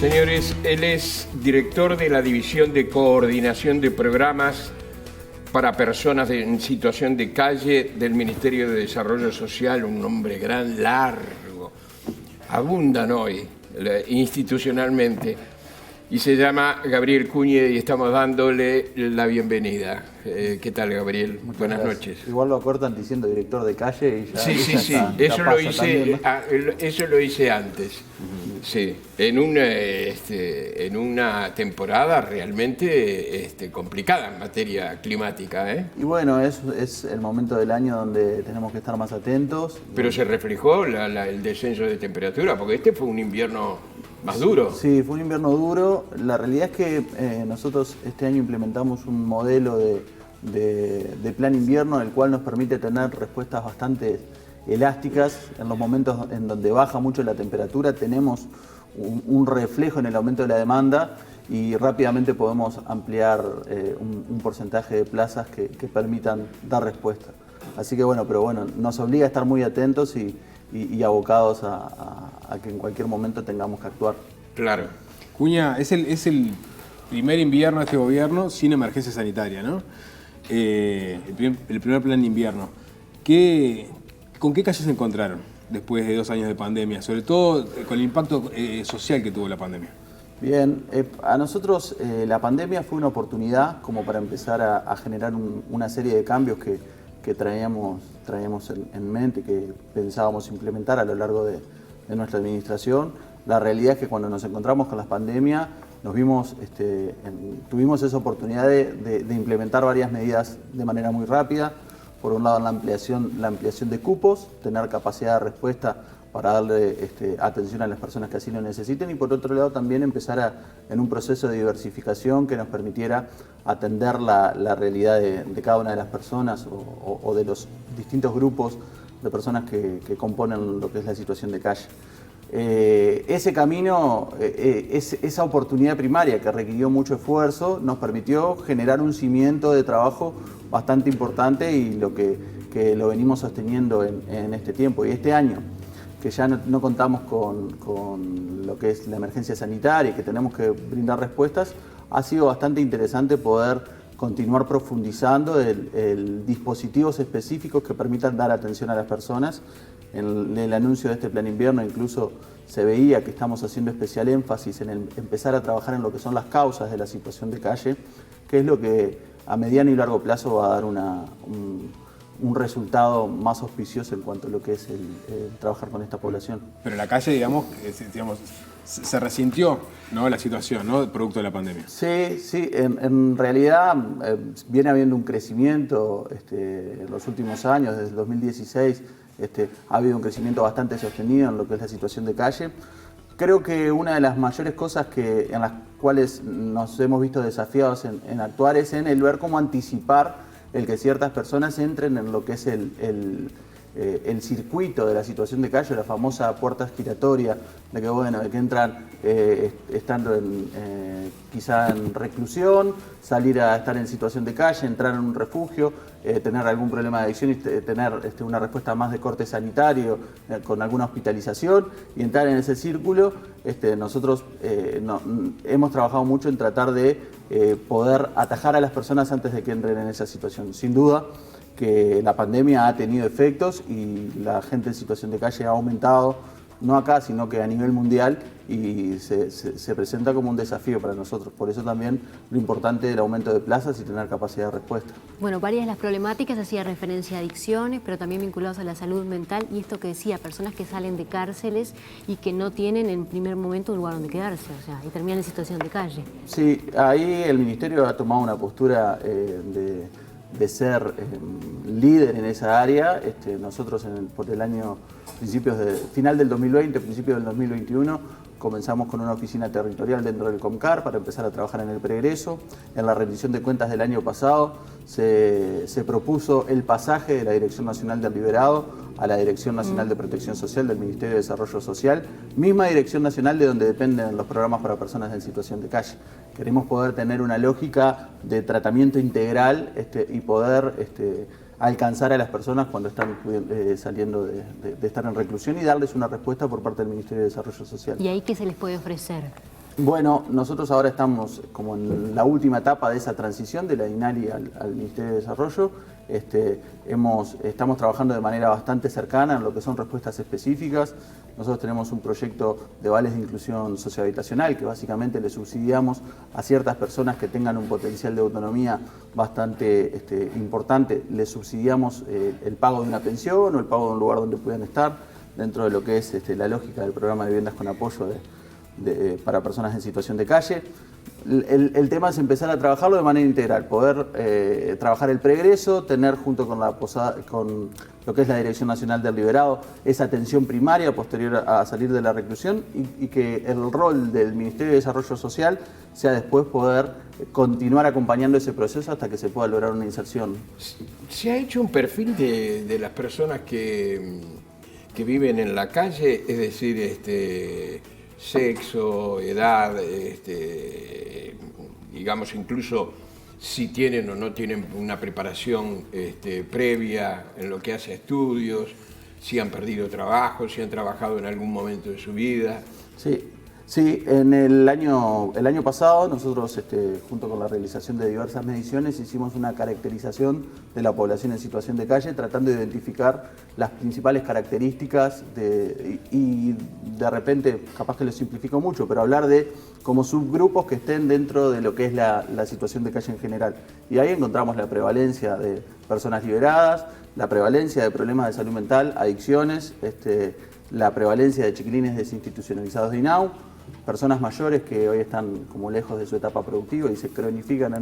Señores, él es director de la División de Coordinación de Programas para Personas en Situación de Calle del Ministerio de Desarrollo Social, un nombre gran, largo, abundan hoy institucionalmente, y se llama Gabriel Cúñez y estamos dándole la bienvenida. ¿Qué tal, Gabriel? Buenas noches. Igual lo acortan diciendo director de calle y ya. Sí, eso lo hice, eso lo hice antes. Sí, en una temporada realmente complicada en materia climática, ¿eh? Y bueno, es el momento del año donde tenemos que estar más atentos. Pero se reflejó el descenso de temperatura, porque este fue un invierno más duro. Sí, fue un invierno duro. La realidad es que nosotros este año implementamos un modelo de plan invierno, el cual nos permite tener respuestas bastante elásticas. En los momentos en donde baja mucho la temperatura tenemos un reflejo en el aumento de la demanda y rápidamente podemos ampliar un porcentaje de plazas que permitan dar respuesta. Así que bueno, nos obliga a estar muy atentos y abocados a que en cualquier momento tengamos que actuar. Claro. Cuña, es el primer invierno de este gobierno sin emergencia sanitaria, ¿no? El primer plan de invierno. ¿Con qué calles se encontraron después de 2 años de pandemia? Sobre todo con el impacto social que tuvo la pandemia. Bien, a nosotros la pandemia fue una oportunidad como para empezar a generar una serie de cambios que traíamos en mente, que pensábamos implementar a lo largo de nuestra administración. La realidad es que cuando nos encontramos con la pandemia nos vimos, tuvimos esa oportunidad de implementar varias medidas de manera muy rápida. Por un lado, la ampliación de cupos, tener capacidad de respuesta para darle atención a las personas que así lo necesiten, y por otro lado también empezar en un proceso de diversificación que nos permitiera atender la realidad de cada una de las personas o de los distintos grupos de personas que componen lo que es la situación de calle. Ese camino, esa oportunidad primaria que requirió mucho esfuerzo, nos permitió generar un cimiento de trabajo bastante importante y lo venimos sosteniendo en este tiempo. Y este año, que ya no contamos con lo que es la emergencia sanitaria y que tenemos que brindar respuestas, ha sido bastante interesante poder continuar profundizando en dispositivos específicos que permitan dar atención a las personas. En el anuncio de este plan invierno incluso se veía que estamos haciendo especial énfasis en empezar a trabajar en lo que son las causas de la situación de calle, que es lo que a mediano y largo plazo va a dar un resultado más auspicioso en cuanto a lo que es el trabajar con esta población. Pero la calle, digamos, se resintió, ¿no?, la situación, ¿no?, producto de la pandemia. Sí, en realidad viene habiendo un crecimiento en los últimos años, desde el 2016 ha habido un crecimiento bastante sostenido en lo que es la situación de calle. Creo que una de las mayores cosas en las cuales nos hemos visto desafiados en actuar es en el ver cómo anticipar el que ciertas personas entren en lo que es el circuito de la situación de calle, la famosa puerta giratoria, de que entran estando quizá en reclusión, salir a estar en situación de calle, entrar en un refugio, tener algún problema de adicción y tener una respuesta más de corte sanitario, con alguna hospitalización, y entrar en ese círculo. Nosotros hemos trabajado mucho en tratar de poder atajar a las personas antes de que entren en esa situación. Sin duda que la pandemia ha tenido efectos y la gente en situación de calle ha aumentado, no acá, sino que a nivel mundial, y se presenta como un desafío para nosotros. Por eso también lo importante del aumento de plazas y tener capacidad de respuesta. Bueno, varias de las problemáticas hacía referencia a adicciones, pero también vinculados a la salud mental, y esto que decía, personas que salen de cárceles y que no tienen en primer momento un lugar donde quedarse, o sea, y terminan en situación de calle. Sí, ahí el Ministerio ha tomado una postura de ser líder en esa área. Nosotros por el año final del 2020, principios del 2021, comenzamos con una oficina territorial dentro del COMCAR para empezar a trabajar en el pregreso. En la rendición de cuentas del año pasado se propuso el pasaje de la Dirección Nacional del Liberado a la Dirección Nacional de Protección Social del Ministerio de Desarrollo Social, misma Dirección Nacional de donde dependen los programas para personas en situación de calle. Queremos poder tener una lógica de tratamiento integral y poder alcanzar a las personas cuando están saliendo de estar en reclusión y darles una respuesta por parte del Ministerio de Desarrollo Social. ¿Y ahí qué se les puede ofrecer? Bueno, nosotros ahora estamos como en la última etapa de esa transición de la INALI al Ministerio de Desarrollo. Estamos trabajando de manera bastante cercana en lo que son respuestas específicas. Nosotros tenemos un proyecto de vales de inclusión sociohabitacional que básicamente le subsidiamos a ciertas personas que tengan un potencial de autonomía bastante importante. Les subsidiamos el pago de una pensión o el pago de un lugar donde puedan estar dentro de lo que es la lógica del programa de viviendas con apoyo para personas en situación de calle. El tema es empezar a trabajarlo de manera integral, poder trabajar el pregreso, tener junto con lo que es la Dirección Nacional del Liberado esa atención primaria posterior a salir de la reclusión y que el rol del Ministerio de Desarrollo Social sea después poder continuar acompañando ese proceso hasta que se pueda lograr una inserción. ¿Se ha hecho un perfil de las personas que viven en la calle? Es decir, sexo, edad, digamos incluso si tienen o no tienen una preparación previa en lo que hace a estudios, si han perdido trabajo, si han trabajado en algún momento de su vida. Sí, en el año pasado nosotros, junto con la realización de diversas mediciones, hicimos una caracterización de la población en situación de calle, tratando de identificar las principales características y de repente, capaz que lo simplifico mucho, pero hablar de como subgrupos que estén dentro de lo que es la situación de calle en general. Y ahí encontramos la prevalencia de personas liberadas, la prevalencia de problemas de salud mental, adicciones, la prevalencia de chiquilines desinstitucionalizados de INAU, personas mayores que hoy están como lejos de su etapa productiva y se cronifican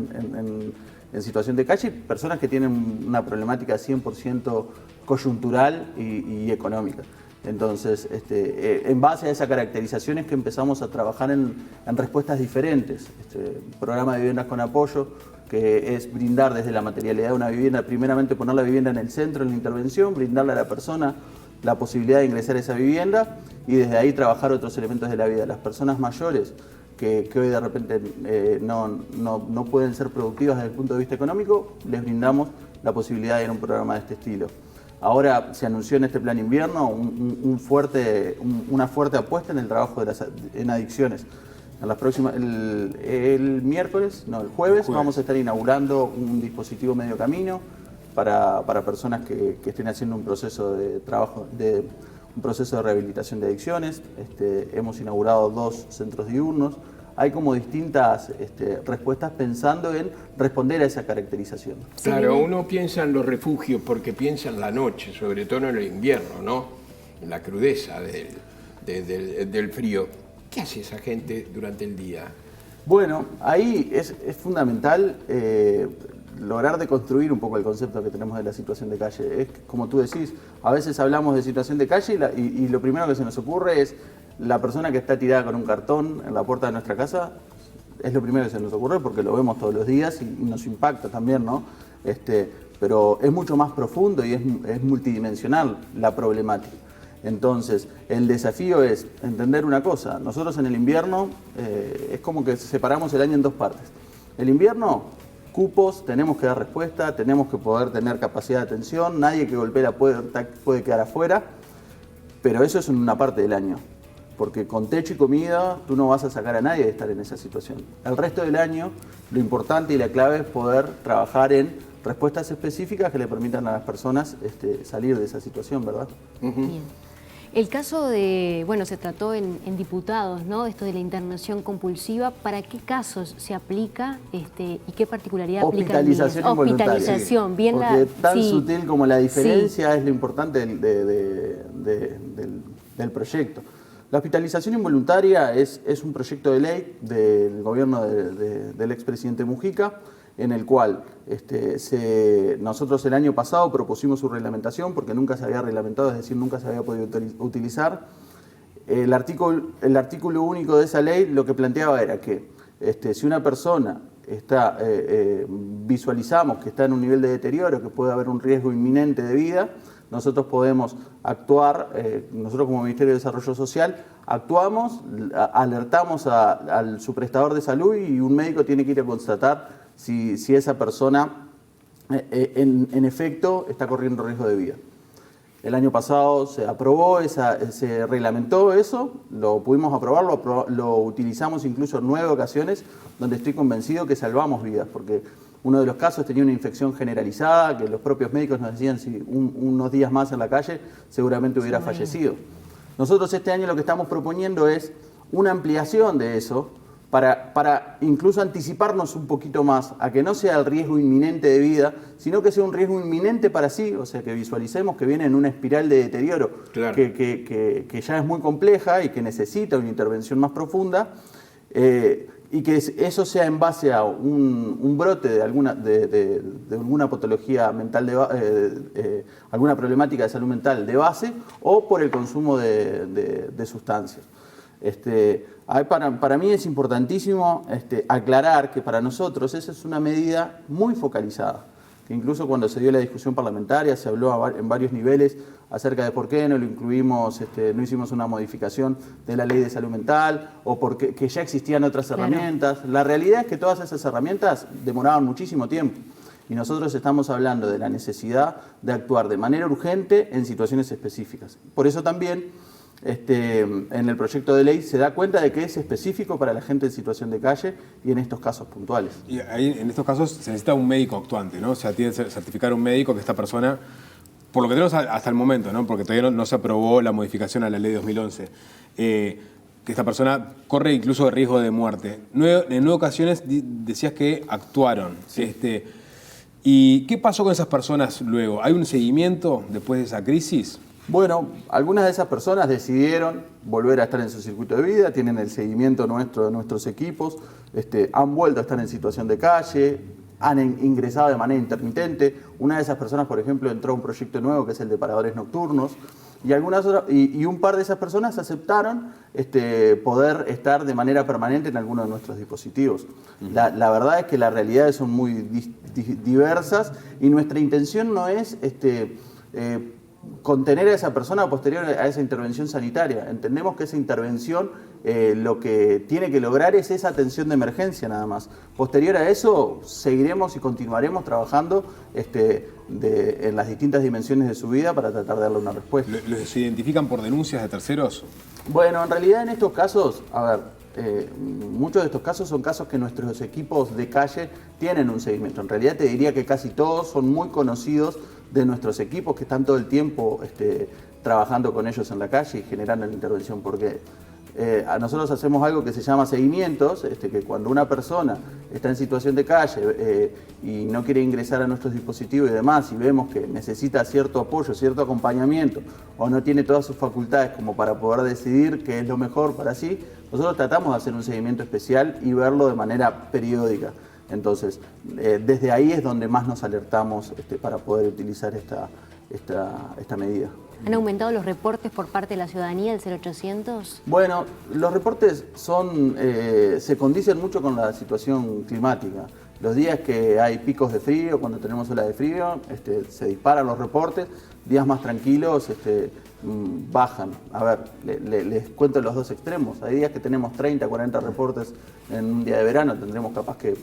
en situación de calle, y personas que tienen una problemática 100% coyuntural y económica. Entonces, en base a esa caracterización es que empezamos a trabajar en respuestas diferentes. Programa de viviendas con apoyo, que es brindar desde la materialidad de una vivienda, primeramente poner la vivienda en el centro de la intervención, brindarle a la persona la posibilidad de ingresar a esa vivienda y desde ahí trabajar otros elementos de la vida. Las personas mayores que hoy de repente no pueden ser productivas desde el punto de vista económico, les brindamos la posibilidad de ir a un programa de este estilo. Ahora se anunció en este plan invierno una fuerte apuesta en el trabajo en adicciones. En las próximas, el jueves vamos a estar inaugurando un dispositivo medio camino para personas que estén haciendo un proceso de trabajo, un proceso de rehabilitación de adicciones. Hemos inaugurado 2 centros diurnos. Hay como distintas respuestas pensando en responder a esa caracterización. Claro, uno piensa en los refugios porque piensa en la noche, sobre todo en el invierno, ¿no? En la crudeza del frío. ¿Qué hace esa gente durante el día? Bueno, ahí es fundamental lograr deconstruir un poco el concepto que tenemos de la situación de calle. Es como tú decís, a veces hablamos de situación de calle y lo primero que se nos ocurre es la persona que está tirada con un cartón en la puerta de nuestra casa. Es lo primero que se nos ocurre porque lo vemos todos los días y nos impacta también, ¿no? Pero es mucho más profundo y es multidimensional la problemática. Entonces, el desafío es entender una cosa. Nosotros en el invierno es como que separamos el año en 2 partes. El invierno, cupos, tenemos que dar respuesta, tenemos que poder tener capacidad de atención, nadie que golpee la puerta puede quedar afuera, pero eso es en una parte del año. Porque con techo y comida tú no vas a sacar a nadie de estar en esa situación. El resto del año, lo importante y la clave es poder trabajar en respuestas específicas que le permitan a las personas salir de esa situación, ¿verdad? Bien. El caso de, se trató en diputados, ¿no? Esto de la internación compulsiva, ¿para qué casos se aplica y qué particularidad aplica? Hospitalización involuntaria. Hospitalización, bien. Porque tan sutil como la diferencia es lo importante del proyecto. La hospitalización involuntaria es un proyecto de ley del gobierno del expresidente Mujica, en el cual nosotros el año pasado propusimos su reglamentación porque nunca se había reglamentado, es decir, nunca se había podido utilizar. El artículo único de esa ley lo que planteaba era que si una persona visualizamos que está en un nivel de deterioro, que puede haber un riesgo inminente de vida, nosotros podemos actuar, nosotros como Ministerio de Desarrollo Social, actuamos, alertamos al su prestador de salud y un médico tiene que ir a constatar si esa persona en efecto está corriendo riesgo de vida. El año pasado se aprobó, se reglamentó eso, lo pudimos aprobar, lo utilizamos incluso en 9 ocasiones, donde estoy convencido que salvamos vidas, porque uno de los casos tenía una infección generalizada, que los propios médicos nos decían si unos días más en la calle seguramente hubiera fallecido. Nosotros este año lo que estamos proponiendo es una ampliación de eso, para incluso anticiparnos un poquito más a que no sea el riesgo inminente de vida, sino que sea un riesgo inminente para sí, o sea, que visualicemos que viene en una espiral de deterioro Claro. que ya es muy compleja y que necesita una intervención más profunda, y que eso sea en base a un brote de alguna patología mental, alguna problemática de salud mental de base, o por el consumo de sustancias. Para mí es importantísimo aclarar que para nosotros esa es una medida muy focalizada, que incluso cuando se dio la discusión parlamentaria se habló en varios niveles acerca de por qué no lo incluimos, no hicimos una modificación de la ley de salud mental, o porque que ya existían otras herramientas. La realidad es que todas esas herramientas demoraban muchísimo tiempo. Y nosotros estamos hablando de la necesidad de actuar de manera urgente en situaciones específicas. Por eso también en el proyecto de ley se da cuenta de que es específico para la gente en situación de calle y en estos casos puntuales. Y ahí, en estos casos se necesita un médico actuante, ¿no? O sea, tiene que certificar un médico que esta persona, por lo que tenemos hasta el momento, ¿no? Porque todavía no se aprobó la modificación a la ley de 2011, que esta persona corre incluso riesgo de muerte. En 9 ocasiones decías que actuaron. Sí. ¿Y qué pasó con esas personas luego? ¿Hay un seguimiento después de esa crisis? Bueno, algunas de esas personas decidieron volver a estar en su circuito de vida, tienen el seguimiento nuestro de nuestros equipos, han vuelto a estar en situación de calle, han ingresado de manera intermitente. Una de esas personas, por ejemplo, entró a un proyecto nuevo que es el de paradores nocturnos, y un par de esas personas aceptaron poder estar de manera permanente en alguno de nuestros dispositivos. La verdad es que las realidades son muy diversas y nuestra intención no es contener a esa persona posterior a esa intervención sanitaria. Entendemos que esa intervención lo que tiene que lograr es esa atención de emergencia nada más. Posterior a eso seguiremos y continuaremos trabajando en las distintas dimensiones de su vida para tratar de darle una respuesta. ¿Los identifican por denuncias de terceros? Bueno, en realidad en estos casos, muchos de estos casos son casos que nuestros equipos de calle tienen un seguimiento. En realidad te diría que casi todos son muy conocidos de nuestros equipos que están todo el tiempo trabajando con ellos en la calle y generando la intervención, porque nosotros hacemos algo que se llama seguimientos, que cuando una persona está en situación de calle y no quiere ingresar a nuestros dispositivos y demás, y vemos que necesita cierto apoyo, cierto acompañamiento, o no tiene todas sus facultades como para poder decidir qué es lo mejor para sí, nosotros tratamos de hacer un seguimiento especial y verlo de manera periódica. Entonces, desde ahí es donde más nos alertamos para poder utilizar esta medida. ¿Han aumentado los reportes por parte de la ciudadanía del 0800? Bueno, los reportes se condicen mucho con la situación climática. Los días que hay picos de frío, cuando tenemos ola de frío, se disparan los reportes. Días más tranquilos bajan. A ver, les cuento los dos extremos. Hay días que tenemos 30, 40 reportes en un día de verano, tendremos capaz que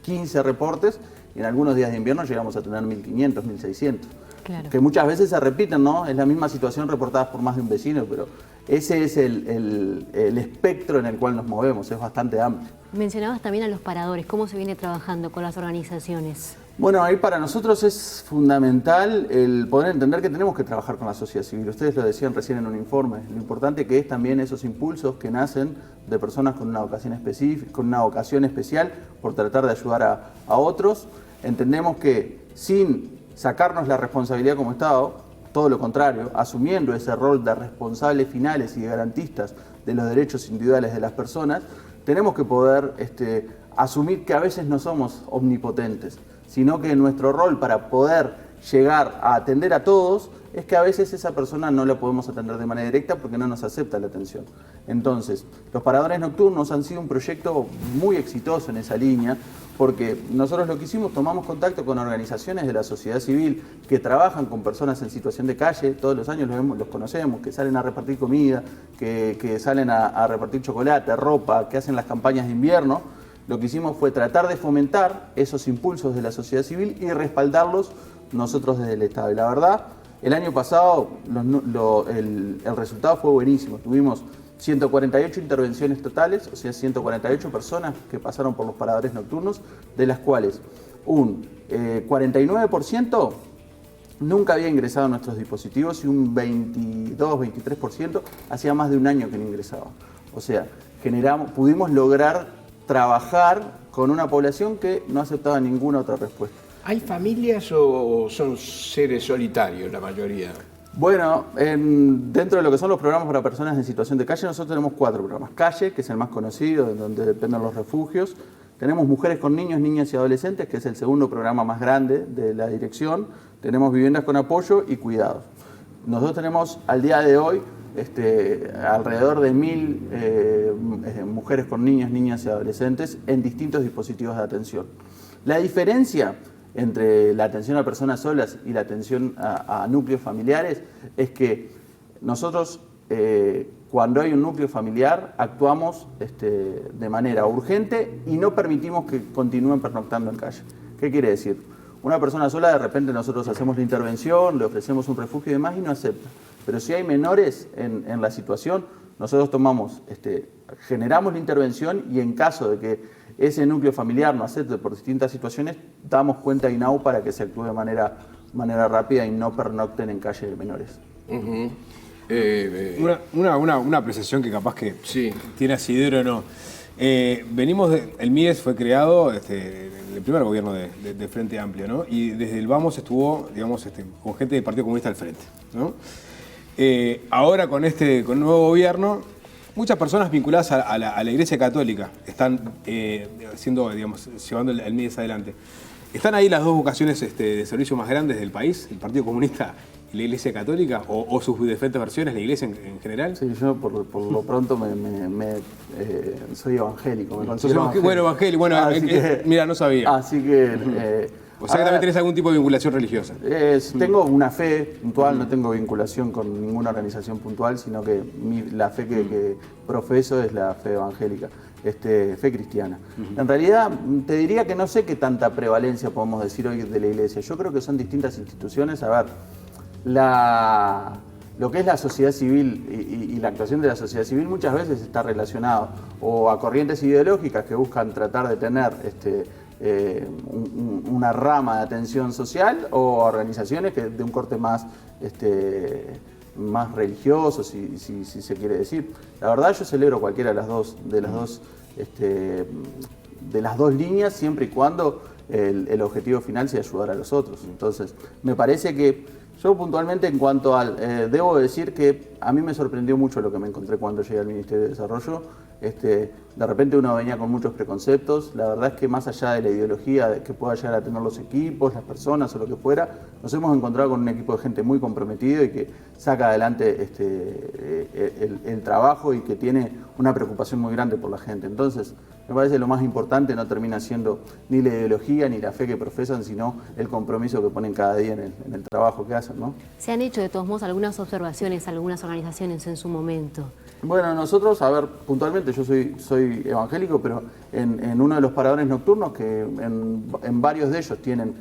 15 reportes, y en algunos días de invierno llegamos a tener 1.500, 1.600. Claro. Que muchas veces se repiten, ¿no? Es la misma situación reportada por más de un vecino, pero ese es el espectro en el cual nos movemos, es bastante amplio. Mencionabas también a los paradores, ¿cómo se viene trabajando con las organizaciones? Bueno, ahí para nosotros es fundamental el poder entender que tenemos que trabajar con la sociedad civil. Ustedes lo decían recién en un informe. Lo importante que es también esos impulsos que nacen de personas con una vocación específica, con una vocación especial por tratar de ayudar a otros. Entendemos que sin sacarnos la responsabilidad como Estado, todo lo contrario, asumiendo ese rol de responsables finales y de garantistas de los derechos individuales de las personas, tenemos que poder asumir que a veces no somos omnipotentes, sino que nuestro rol para poder llegar a atender a todos es que a veces esa persona no la podemos atender de manera directa porque no nos acepta la atención. Entonces, los paradores nocturnos han sido un proyecto muy exitoso en esa línea, porque nosotros lo que hicimos, tomamos contacto con organizaciones de la sociedad civil que trabajan con personas en situación de calle, todos los años los conocemos, que salen a repartir comida, que salen a repartir chocolate, ropa, que hacen las campañas de invierno. Lo que hicimos fue tratar de fomentar esos impulsos de la sociedad civil y respaldarlos nosotros desde el Estado. Y la verdad, El año pasado el resultado fue buenísimo. Tuvimos 148 intervenciones totales, o sea, 148 personas que pasaron por los paradores nocturnos, de las cuales un 49% nunca había ingresado a nuestros dispositivos y un 22-23% hacía más de un año que no ingresaba. O sea, pudimos lograr trabajar con una población que no aceptaba ninguna otra respuesta. ¿Hay familias o son seres solitarios la mayoría? Bueno, dentro de lo que son los programas para personas en situación de calle, nosotros tenemos 4 programas. Calle, que es el más conocido, de donde dependen los refugios. Tenemos Mujeres con Niños, Niñas y Adolescentes, que es el segundo programa más grande de la dirección. Tenemos Viviendas con Apoyo y Cuidados. Nosotros tenemos al día de hoy alrededor de 1000 mujeres con niños, niñas y adolescentes en distintos dispositivos de atención. La diferencia entre la atención a personas solas y la atención a núcleos familiares es que nosotros cuando hay un núcleo familiar actuamos de manera urgente y no permitimos que continúen pernoctando en calle. ¿Qué quiere decir? Una persona sola, de repente nosotros hacemos la intervención, le ofrecemos un refugio y demás y no acepta. Pero si hay menores en la situación, nosotros generamos la intervención y en caso de que ese núcleo familiar no acepte por distintas situaciones, damos cuenta a INAU para que se actúe de manera rápida y no pernocten en calle de menores. Uh-huh. Una apreciación que capaz que sí. Tiene asidero o no. El MIES fue creado el primer gobierno de Frente Amplio, ¿no? Y desde el Vamos estuvo, digamos, con gente del Partido Comunista al frente, ¿no? Ahora con el nuevo gobierno, muchas personas vinculadas a la Iglesia Católica están llevando el MIES adelante. ¿Están ahí las dos vocaciones de servicio más grandes del país, el Partido Comunista y la Iglesia Católica, o sus diferentes versiones, la Iglesia en general? Sí, yo por lo pronto soy evangélico. Me considero evangélico. Bueno, mira, no sabía. Así que... o sea que también tenés algún tipo de vinculación religiosa. Tengo una fe puntual, no tengo vinculación con ninguna organización puntual, sino que la fe que profeso es la fe evangélica. Fe cristiana. En realidad, te diría que no sé qué tanta prevalencia podemos decir hoy de la Iglesia. Yo creo que son distintas instituciones. A ver, lo que es la sociedad civil y la actuación de la sociedad civil muchas veces está relacionado o a corrientes ideológicas que buscan tratar de tener una rama de atención social o a organizaciones de un corte más religioso, si se quiere decir. La verdad, yo celebro cualquiera de las dos líneas, siempre y cuando el objetivo final sea ayudar a los otros. Entonces, me parece que yo puntualmente en cuanto al... debo decir que a mí me sorprendió mucho lo que me encontré cuando llegué al Ministerio de Desarrollo. De repente uno venía con muchos preconceptos. La verdad es que más allá de la ideología que pueda llegar a tener los equipos, las personas o lo que fuera, nos hemos encontrado con un equipo de gente muy comprometido y que saca adelante el trabajo y que tiene una preocupación muy grande por la gente. Entonces, me parece que lo más importante no termina siendo ni la ideología ni la fe que profesan, sino el compromiso que ponen cada día en el trabajo que hacen, ¿no? Se han hecho de todos modos algunas observaciones, algunas organizaciones en su momento. Bueno, nosotros, a ver, puntualmente yo soy evangélico, pero en uno de los paradores nocturnos, que en varios de ellos tienen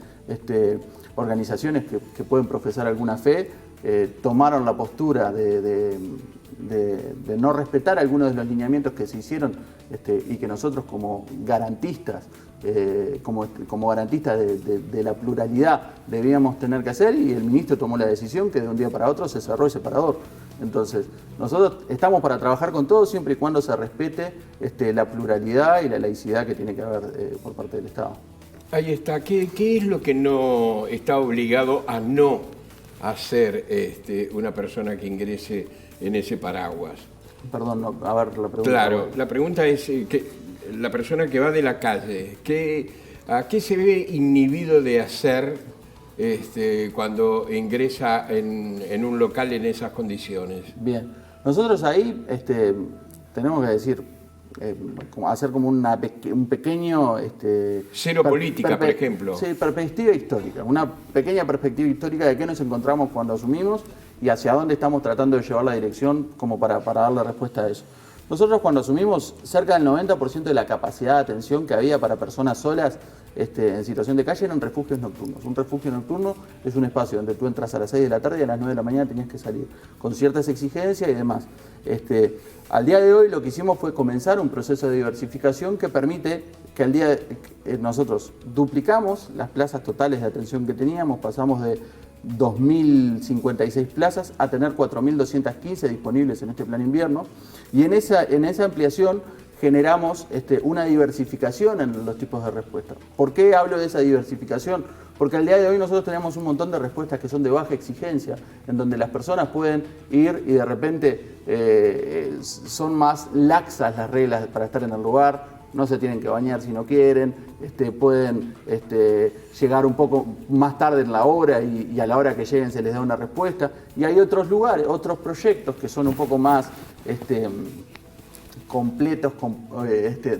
organizaciones que pueden profesar alguna fe, tomaron la postura de no respetar algunos de los lineamientos que se hicieron y que nosotros como garantistas, como garantistas de la pluralidad debíamos tener que hacer, y el ministro tomó la decisión que de un día para otro se cerró ese parador. Entonces, nosotros estamos para trabajar con todos siempre y cuando se respete la pluralidad y la laicidad que tiene que haber por parte del Estado. Ahí está. ¿Qué es lo que no está obligado a no hacer una persona que ingrese en ese paraguas? Perdón, no, a ver la pregunta. Claro, la pregunta es que la persona que va de la calle, ¿a qué se ve inhibido de hacer cuando ingresa en un local en esas condiciones? Bien, nosotros ahí tenemos que decir, hacer como un pequeño... Cero política, por ejemplo. Sí, perspectiva histórica, una pequeña perspectiva histórica de qué nos encontramos cuando asumimos y hacia dónde estamos tratando de llevar la dirección como para darle respuesta a eso. Nosotros cuando asumimos, cerca del 90% de la capacidad de atención que había para personas solas en situación de calle eran refugios nocturnos. Un refugio nocturno es un espacio donde tú entras a las 6 de la tarde y a las 9 de la mañana tenías que salir, con ciertas exigencias y demás. Al día de hoy lo que hicimos fue comenzar un proceso de diversificación que permite que nosotros duplicamos las plazas totales de atención que teníamos, pasamos de 2.056 plazas a tener 4.215 disponibles en este plan invierno, y en esa ampliación generamos una diversificación en los tipos de respuesta. ¿Por qué hablo de esa diversificación? Porque al día de hoy nosotros tenemos un montón de respuestas que son de baja exigencia, en donde las personas pueden ir y de repente son más laxas las reglas para estar en el lugar, no se tienen que bañar si no quieren, pueden llegar un poco más tarde en la hora y a la hora que lleguen se les da una respuesta. Y hay otros lugares, otros proyectos que son un poco más completos,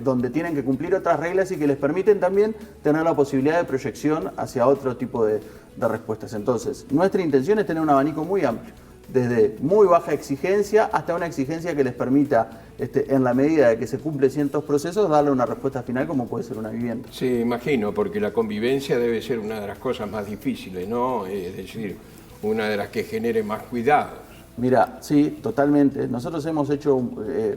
donde tienen que cumplir otras reglas y que les permiten también tener la posibilidad de proyección hacia otro tipo de respuestas. Entonces, nuestra intención es tener un abanico muy amplio, desde muy baja exigencia hasta una exigencia que les permita, en la medida de que se cumplen ciertos procesos, darle una respuesta final como puede ser una vivienda. Sí, imagino, porque la convivencia debe ser una de las cosas más difíciles, ¿no? Es decir, una de las que genere más cuidados. Mira, sí, totalmente. Nosotros hemos hecho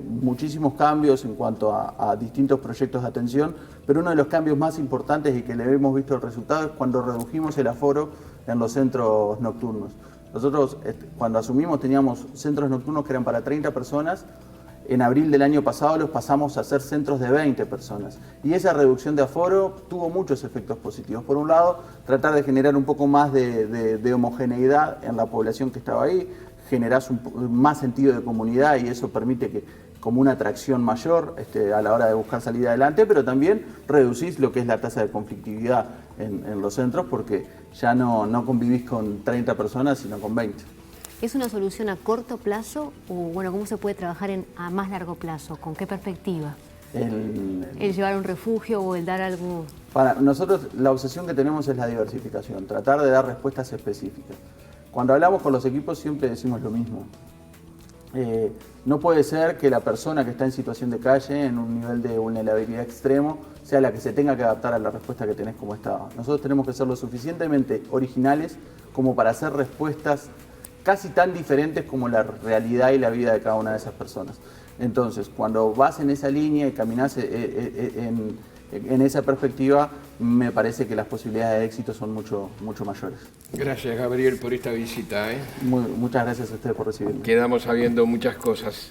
muchísimos cambios en cuanto a distintos proyectos de atención, pero uno de los cambios más importantes y que le hemos visto el resultado es cuando redujimos el aforo en los centros nocturnos. Nosotros, cuando asumimos, teníamos centros nocturnos que eran para 30 personas. En abril del año pasado los pasamos a hacer centros de 20 personas. Y esa reducción de aforo tuvo muchos efectos positivos. Por un lado, tratar de generar un poco más de homogeneidad en la población que estaba ahí. Generás más sentido de comunidad y eso permite que como una atracción mayor a la hora de buscar salir adelante, pero también reducís lo que es la tasa de conflictividad en los centros porque ya no convivís con 30 personas, sino con 20. ¿Es una solución a corto plazo o, bueno, cómo se puede trabajar a más largo plazo? ¿Con qué perspectiva? ¿El llevar a un refugio o el dar algo? Para nosotros la obsesión que tenemos es la diversificación, tratar de dar respuestas específicas. Cuando hablamos con los equipos siempre decimos lo mismo. No puede ser que la persona que está en situación de calle, en un nivel de vulnerabilidad extremo, sea la que se tenga que adaptar a la respuesta que tenés como Estado. Nosotros tenemos que ser lo suficientemente originales como para hacer respuestas casi tan diferentes como la realidad y la vida de cada una de esas personas. Entonces, cuando vas en esa línea y caminás en esa perspectiva, me parece que las posibilidades de éxito son mucho mayores. Gracias, Gabriel, por esta visita. Muchas gracias a ustedes por recibirme. Quedamos sabiendo muchas cosas.